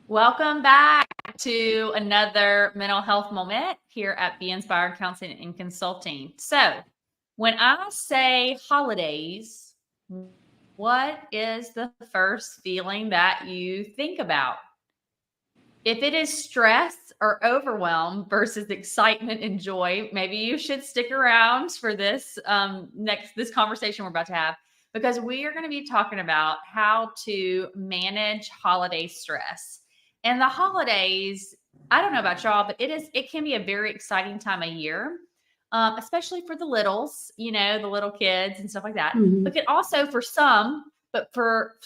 Welcome back to another mental health moment here at Be Inspired Counseling and Consulting. So, when I say holidays, what is the first feeling that you think about? If it is stress or overwhelm versus excitement and joy, maybe you should stick around for this this conversation we're about to have, because we are going to be talking about how to manage holiday stress. And the holidays, I don't know about y'all, but it can be a very exciting time of year, especially for the littles, the little kids and stuff like that. Mhm. But it also for some, but for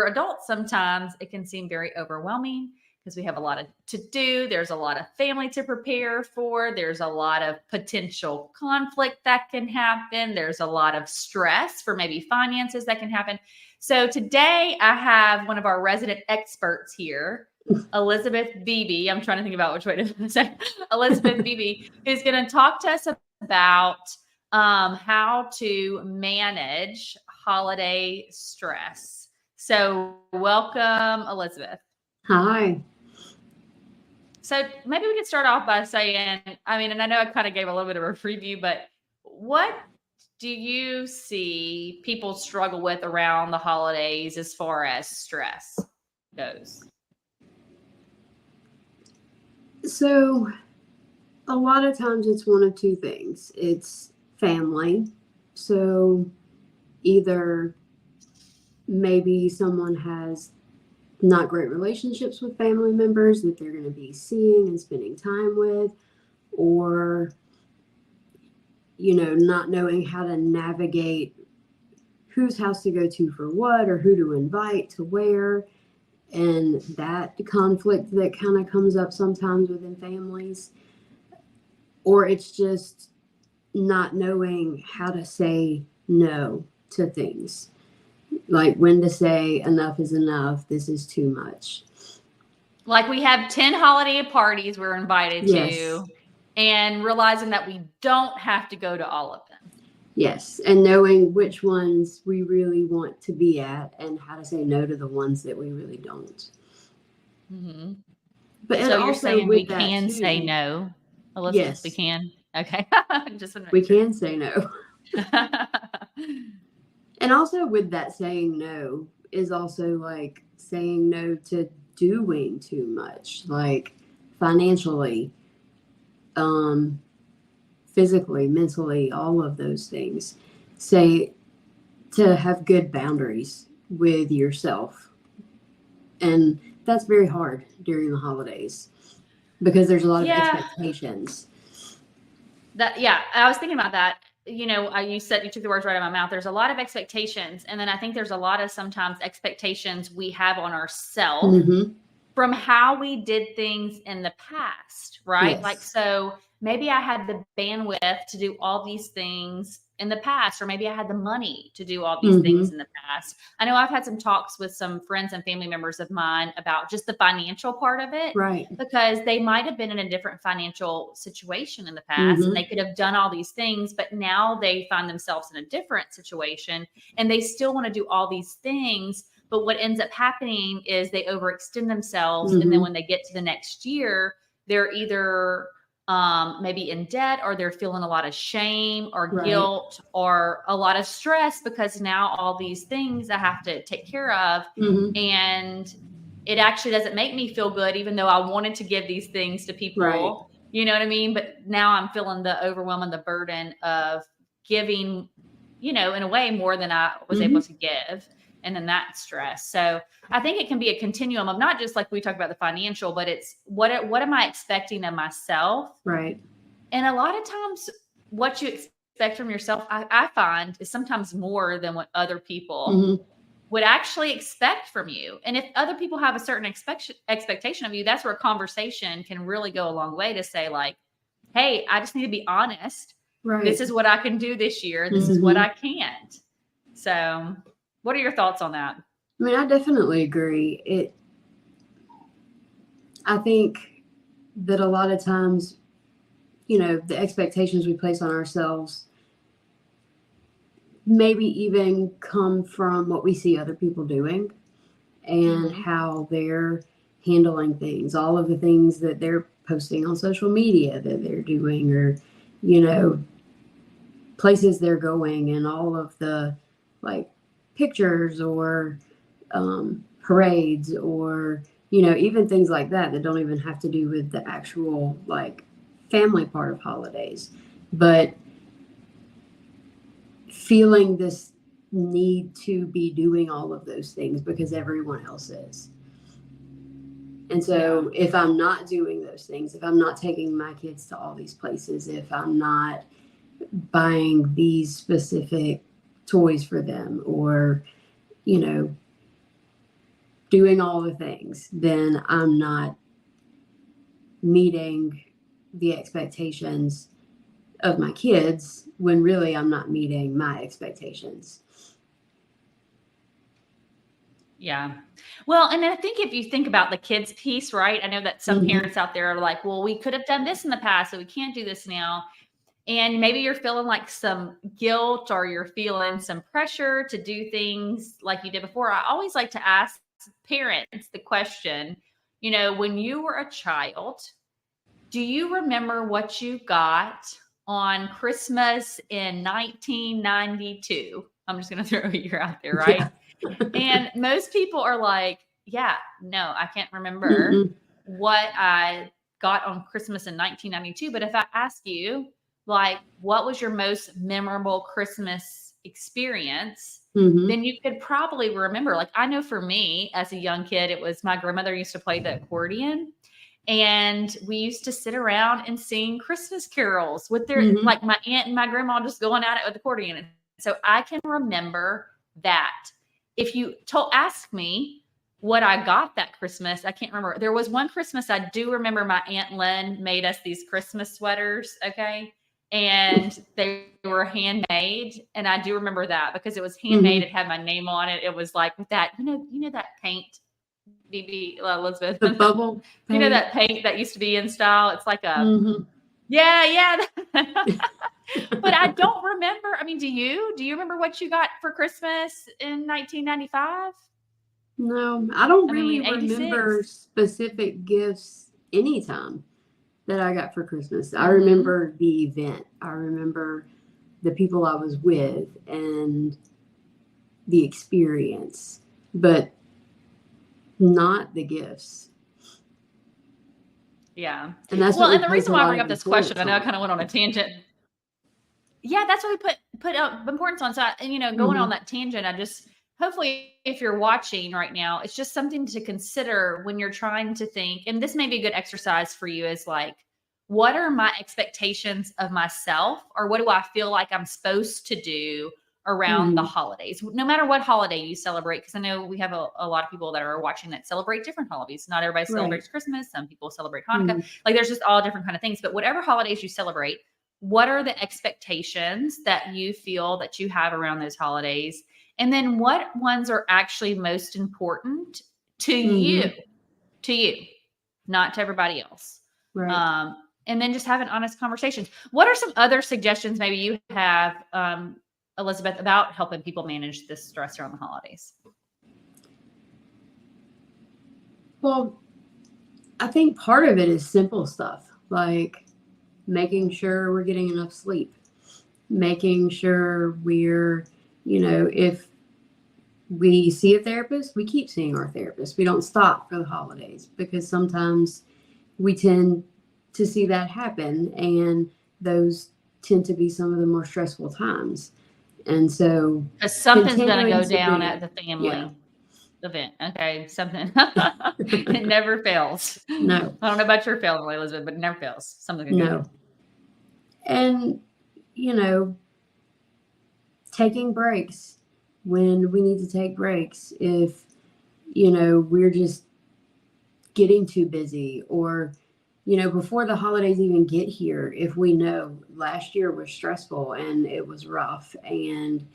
adults, sometimes it can seem very overwhelming because we have a lot to do. There's a lot of family to prepare for. There's a lot of potential conflict that can happen. There's a lot of stress for maybe finances that can happen. So today I have one of our resident experts here, Elizabeth Beebe. I'm trying to think about which way to say Elizabeth Beebe, who's going to talk to us about how to manage holiday stress. So welcome, Elizabeth. Hi. So maybe we could start off by saying, and I know I kind of gave a little bit of a preview, but what do you see people struggle with around the holidays as far as stress goes? So, a lot of times it's one of two things. It's family. So, either maybe someone has not great relationships with family members that they're going to be seeing and spending time with, or, not knowing how to navigate whose house to go to for what or who to invite to where. And that conflict that kind of comes up sometimes within families, or it's just not knowing how to say no to things, like when to say enough is enough, this is too much. Like we have 10 holiday parties we're invited Yes. to, and realizing that we don't have to go to all of them. Yes, and knowing which ones we really want to be at and how to say no to the ones that we really don't. Mm-hmm. But So you're also saying with we that can too, say no, Elizabeth? yes, We can. Okay. Just we can say no. And also with that saying no is also like saying no to doing too much, like financially, physically, mentally, all of those things. Say to have good boundaries with yourself. And that's very hard during the holidays because there's a lot of expectations. I was thinking about that. You took the words right out of my mouth. There's a lot of expectations. And then I think there's a lot of sometimes expectations we have on ourselves from how we did things in the past, right? Yes. Like, so maybe I had the bandwidth to do all these things in the past, or maybe I had the money to do all these things in the past. I know I've had some talks with some friends and family members of mine about just the financial part of it, right? Because they might have been in a different financial situation in the past and they could have done all these things, but now they find themselves in a different situation and they still want to do all these things. But what ends up happening is they overextend themselves. And then when they get to the next year, they're either maybe in debt, or they're feeling a lot of shame or guilt or a lot of stress because now all these things I have to take care of. And it actually doesn't make me feel good, even though I wanted to give these things to people. Right. You know what I mean? But now I'm feeling the overwhelm and the burden of giving, in a way more than I was able to give. And then that stress. So I think it can be a continuum of not just like we talked about the financial, but it's what am I expecting of myself? Right. And a lot of times what you expect from yourself, I find, is sometimes more than what other people would actually expect from you. And if other people have a certain expectation of you, that's where a conversation can really go a long way to say, like, hey, I just need to be honest. Right. This is what I can do this year. This is what I can't. So what are your thoughts on that? I mean, I definitely agree. I think that a lot of times, the expectations we place on ourselves maybe even come from what we see other people doing and how they're handling things, all of the things that they're posting on social media that they're doing, or, you know, places they're going, and all of the like pictures or parades, or, you know, even things like that that don't even have to do with the actual like family part of holidays, but feeling this need to be doing all of those things because everyone else is. And so if I'm not doing those things, if I'm not taking my kids to all these places, if I'm not buying these specific toys for them, or, you know, doing all the things, then I'm not meeting the expectations of my kids, when really I'm not meeting my expectations. Yeah. Well, and I think if you think about the kids piece, right? I know that some Mhm. parents out there are like, well, we could have done this in the past, so we can't do this now. And maybe you're feeling like some guilt, or you're feeling some pressure to do things like you did before. I always like to ask parents the question, you know, when you were a child, do you remember what you got on Christmas in 1992? I'm just going to throw a year out there, right? Yeah. And most people are like, yeah, no, I can't remember what I got on Christmas in 1992. But if I ask you, like, what was your most memorable Christmas experience? Mm-hmm. Then you could probably remember. Like, I know for me as a young kid, it was my grandmother used to play the accordion. And we used to sit around and sing Christmas carols with their, Mm-hmm. like my aunt and my grandma just going at it with the accordion. And so I can remember that. If you ask me what I got that Christmas, I can't remember. There was one Christmas I do remember my Aunt Lynn made us these Christmas sweaters, okay? And they were handmade. And I do remember that because it was handmade. Mm-hmm. It had my name on it. It was like with that, you know that paint, Beebe, Elizabeth. The bubble You know paint. that paint that used to be in style? It's like a, Mm-hmm. yeah. But I don't remember. I mean, do you? Do you remember what you got for Christmas in 1995? No, I don't I really mean, remember 86. specific gifts anytime that I got for Christmas. I Mm-hmm. remember the event. I remember the people I was with and the experience, but not the gifts. Yeah. And that's Well, what we and the place reason a why I lot bring of up this question, importance I know I on. kind of went on a tangent. Yeah, that's what we put importance on. So, and you know, going Mm-hmm. on that tangent, I just hopefully if you're watching right now, it's just something to consider when you're trying to think. And this may be a good exercise for you is like, what are my expectations of myself, or what do I feel like I'm supposed to do around the Mm-hmm. holidays? No matter what holiday you celebrate, because I know we have a lot of people that are watching that celebrate different holidays. Not everybody Right. celebrates Christmas. Some people celebrate Hanukkah. Mm-hmm. Like there's just all different kind of things. But whatever holidays you celebrate, what are the expectations that you feel that you have around those holidays? And then what ones are actually most important to Mm-hmm. you, not to everybody else. Right. And then just having honest conversations. What are some other suggestions maybe you have, Elizabeth, about helping people manage this stress around the holidays? Well, I think part of it is simple stuff like making sure we're getting enough sleep, making sure we're, you know, if we see a therapist, we keep seeing our therapist. We don't stop for the holidays because sometimes we tend to see that happen, and those tend to be some of the more stressful times. And so Because something's going to continuing go to down do, at the yeah. family event. Okay. Something. It never fails. No, I don't know about your family, Elizabeth, but it never fails. Something can go no. down. And, you know, taking breaks when we need to take breaks. If, you know, we're just getting too busy, or, you know, before the holidays even get here, if we know last year was stressful and it was rough and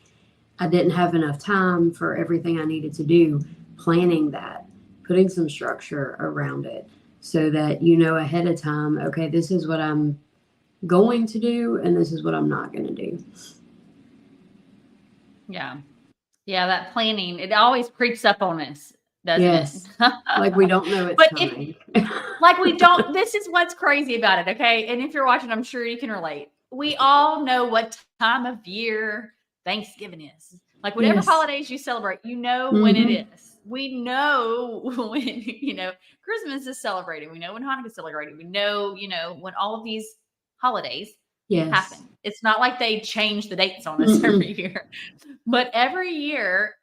I didn't have enough time for everything I needed to do, planning that, putting some structure around it so that you know ahead of time, okay, this is what I'm going to do and this is what I'm not going to do. Yeah. Yeah. That planning, it always creeps up on us. doesn't it? Yes. Like we don't know it's But coming. like we don't, this is what's crazy about it, okay? And if you're watching, I'm sure you can relate. We all know what time of year Thanksgiving is. Like whatever Yes. holidays you celebrate, you know when it is. We know when, Christmas is celebrated. We know when Hanukkah is celebrated. We know, when all of these holidays Yes. happen. It's not like they change the dates on us every year. But every year,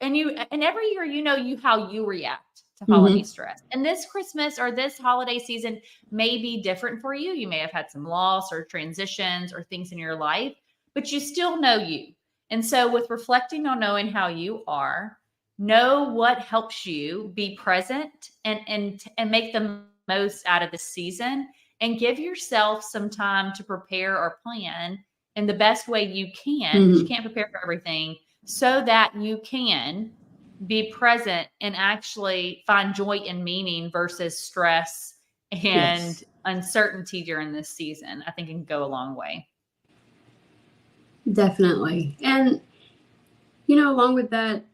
and every year, how you react to holiday stress. And this Christmas or this holiday season may be different for you. You may have had some loss or transitions or things in your life, but you still know you. And so with reflecting on knowing how you are, know what helps you be present and make the most out of the season, and give yourself some time to prepare or plan in the best way you can, because you can't prepare for everything, so that you can be present and actually find joy and meaning versus stress and uncertainty during this season. I think it can go a long way. Definitely. And, along with that,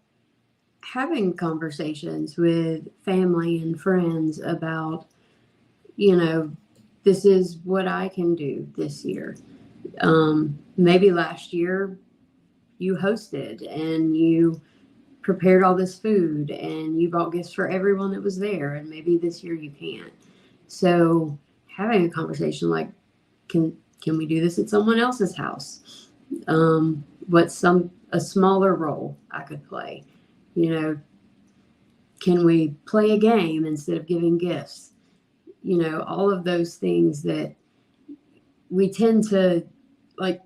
having conversations with family and friends about, this is what I can do this year. Maybe last year you hosted and you prepared all this food and you bought gifts for everyone that was there, and maybe this year you can't. So having a conversation like, can we do this at someone else's house? What's a smaller role I could play? Can we play a game instead of giving gifts? All of those things that we tend to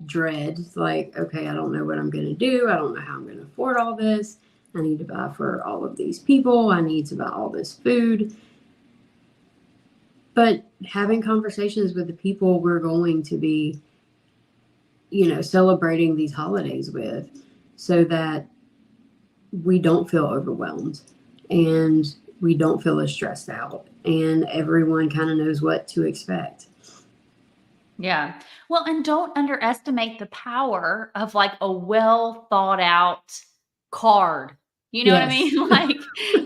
dread, okay, I don't know what I'm going to do. I don't know how I'm going to afford all this. I need to buy for all of these people. I need to buy all this food. But having conversations with the people we're going to be, celebrating these holidays with, so that we don't feel overwhelmed and we don't feel as stressed out, and everyone kind of knows what to expect. Yeah. Well, and don't underestimate the power of like a well thought out card. You know what I mean? Like,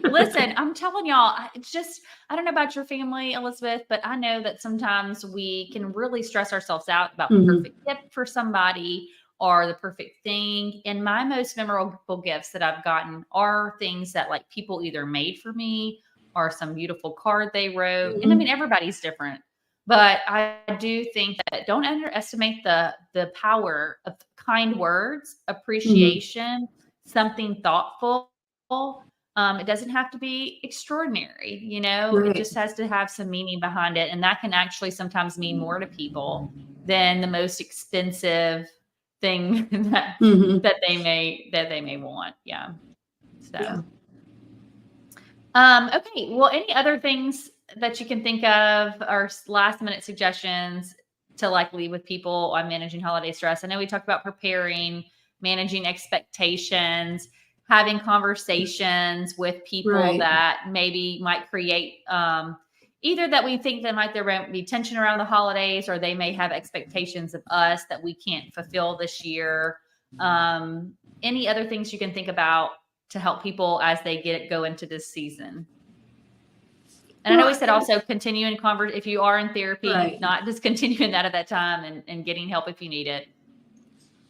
listen, I'm telling y'all, it's just, I don't know about your family, Elizabeth, but I know that sometimes we can really stress ourselves out about the perfect gift for somebody or the perfect thing. And my most memorable gifts that I've gotten are things that like people either made for me or some beautiful card they wrote. And I mean, everybody's different. But I do think that don't underestimate the power of kind words, appreciation, something thoughtful. It doesn't have to be extraordinary, it just has to have some meaning behind it. And that can actually sometimes mean more to people than the most expensive thing that they may want. Yeah. So okay. Well, any other things that you can think of or last minute suggestions to like leave with people on managing holiday stress? I know we talked about preparing, managing expectations, having conversations with people that maybe might create either that we think there might be tension around the holidays, or they may have expectations of us that we can't fulfill this year. Any other things you can think about to help people as they go into this season? And I know we said also continuing if you are in therapy, not discontinuing that at that time, and getting help if you need it.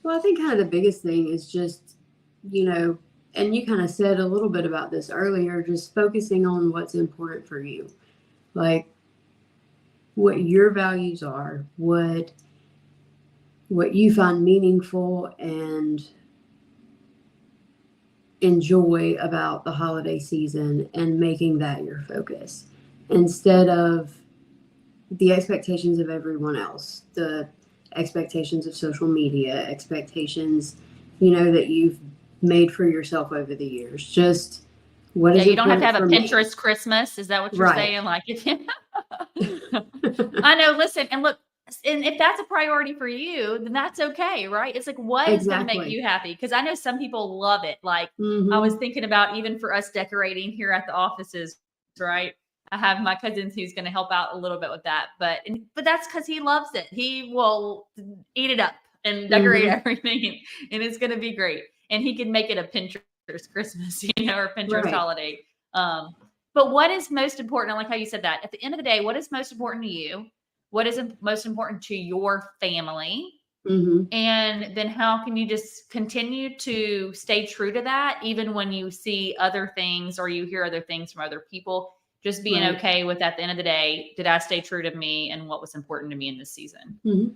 Well, I think kind of the biggest thing is just, and you kind of said a little bit about this earlier, just focusing on what's important for you. Like what your values are, what you find meaningful and enjoy about the holiday season, and making that your focus instead of the expectations of everyone else, the expectations of social media, expectations, that you've made for yourself over the years. Just what is you don't have to have a Pinterest me? Christmas. Is that what you're saying? Like, I know. Listen, and look, and if that's a priority for you, then that's okay, right? It's like, what is going to make you happy? Because I know some people love it. Like, I was thinking about even for us decorating here at the offices, right? I have my cousins who's going to help out a little bit with that, but that's because he loves it. He will eat it up and decorate everything, and it's going to be great. And he can make it a Pinterest Christmas, or Pinterest holiday. But what is most important? I like how you said that. At the end of the day, what is most important to you? What is most important to your family? Mm-hmm. And then how can you just continue to stay true to that, even when you see other things or you hear other things from other people? Just being Right. okay with, at the end of the day, did I stay true to me and what was important to me in this season? Mm-hmm.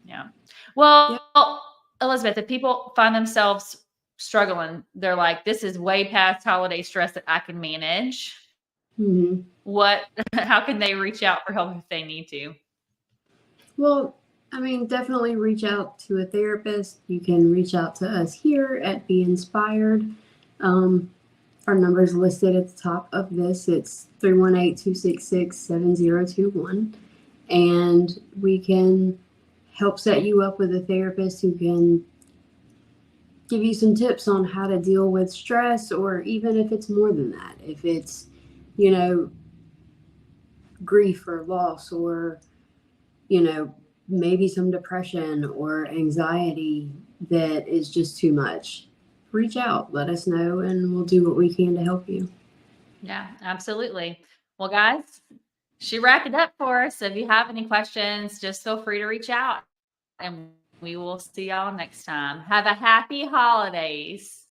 Yeah. Well, Yep. Elizabeth, if people find themselves struggling, they're like, this is way past holiday stress that I can manage. Mm-hmm. What, how can they reach out for help if they need to? Well, I mean, definitely reach out to a therapist. You can reach out to us here at Be Inspired. Our number is listed at the top of this. It's 318-266-7021. And we can help set you up with a therapist who can give you some tips on how to deal with stress, or even if it's more than that, if it's, you know, grief or loss, or, you know, maybe some depression or anxiety that is just too much. Reach out, let us know, and we'll do what we can to help you. Yeah, absolutely. Well, guys, she wrapped it up for us. So if you have any questions, just feel free to reach out and we will see y'all next time. Have a happy holidays.